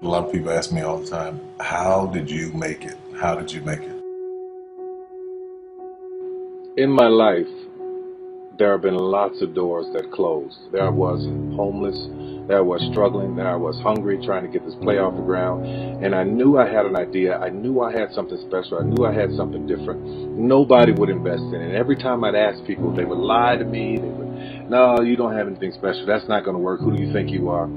A lot of people ask me all the time, how did you make it? How did you make it? In my life, there have been lots of doors that closed. There I was homeless, there I was struggling, there I was hungry, trying to get this play off the ground. And I knew I had an idea. I knew I had something special. I knew I had something different. Nobody would invest in it. And every time I'd ask people, they would lie to me. They would, no, you don't have anything special. That's not going to work. Who do you think you are?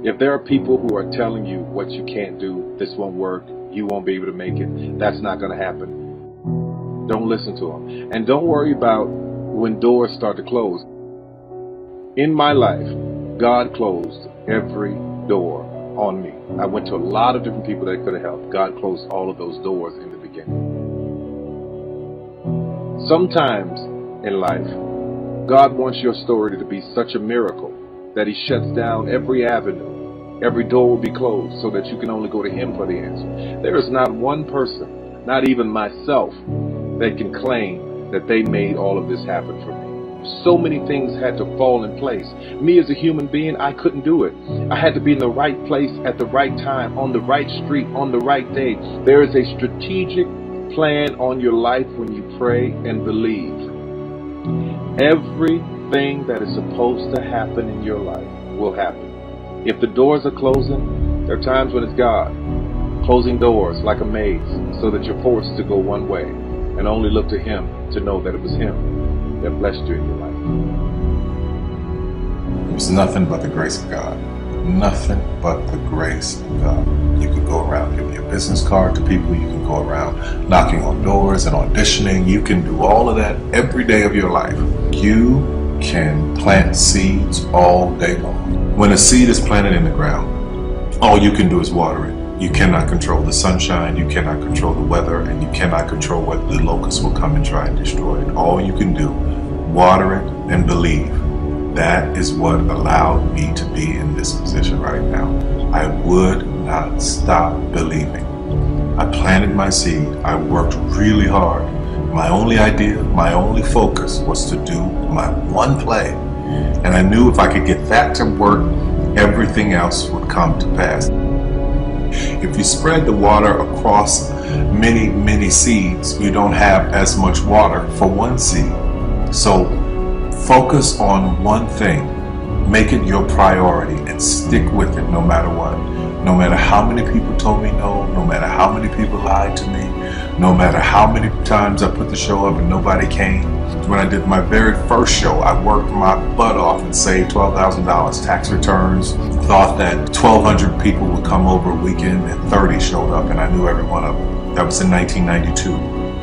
If there are people who are telling you what you can't do, this won't work, you won't be able to make it, that's not going to happen. Don't listen to them. And don't worry about when doors start to close. In my life, God closed every door on me. I went to a lot of different people that could have helped. God closed all of those doors in the beginning. Sometimes in life, God wants your story to be such a miracle that He shuts down every avenue. Every door will be closed so that you can only go to Him for the answer. There is not one person, not even myself, that can claim that they made all of this happen for me. So many things had to fall in place. Me as a human being, I couldn't do it. I had to be in the right place at the right time, on the right street, on the right day. There is a strategic plan on your life when you pray and believe. Everything that is supposed to happen in your life will happen. If the doors are closing, there are times when it's God closing doors like a maze so that you're forced to go one way and only look to Him to know that it was Him that blessed you in your life. It's nothing but the grace of God. Nothing but the grace of God. You can go around giving your business card to people. You can go around knocking on doors and auditioning. You can do all of that every day of your life. You can plant seeds all day long. When a seed is planted in the ground, all you can do is water it. You cannot control the sunshine, you cannot control the weather, and you cannot control whether the locusts will come and try and destroy it. All you can do, water it and believe. That is what allowed me to be in this position right now. I would not stop believing. I planted my seed. I worked really hard. My only idea, my only focus was to do my one play. And I knew if I could get that to work, everything else would come to pass. If you spread the water across many seeds, you don't have as much water for one seed. So focus on one thing, make it your priority, and stick with it no matter what. No matter how many people told me no, no matter how many people lied to me, no matter how many times I put the show up and nobody came. When I did my very first show, I worked my butt off and saved $12,000 tax returns. Thought that 1,200 people would come over a weekend and 30 showed up, and I knew every one of them. That was in 1992.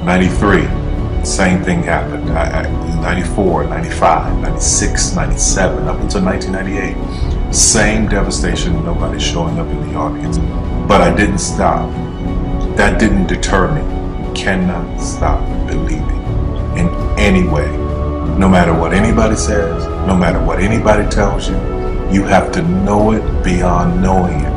93, same thing happened. 94, 95, 96, 97, up until 1998. Same devastation, nobody showing up in the audience. But I didn't stop. That didn't deter me. You cannot stop believing in any way. No matter what anybody says, no matter what anybody tells you, you have to know it beyond knowing it.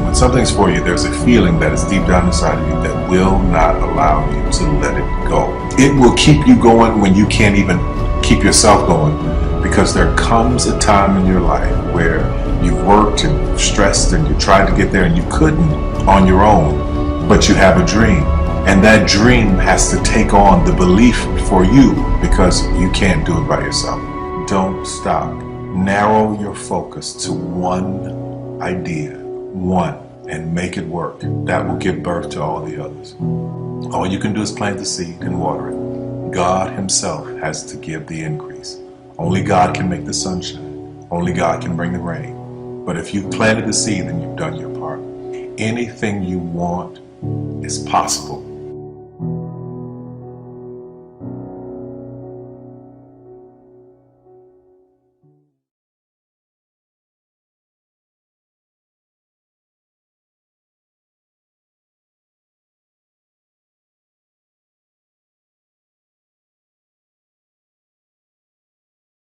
When something's for you, there's a feeling that is deep down inside of you that will not allow you to let it go. It will keep you going when you can't even keep yourself going, because there comes a time in your life where you've worked and you've stressed and you tried to get there and you couldn't on your own, but you have a dream. And that dream has to take on the belief for you because you can't do it by yourself. Don't stop. Narrow your focus to one idea, one, and make it work. That will give birth to all the others. All you can do is plant the seed and water it. God Himself has to give the increase. Only God can make the sunshine. Only God can bring the rain. But if you've planted the seed, then you've done your part. Anything you want is possible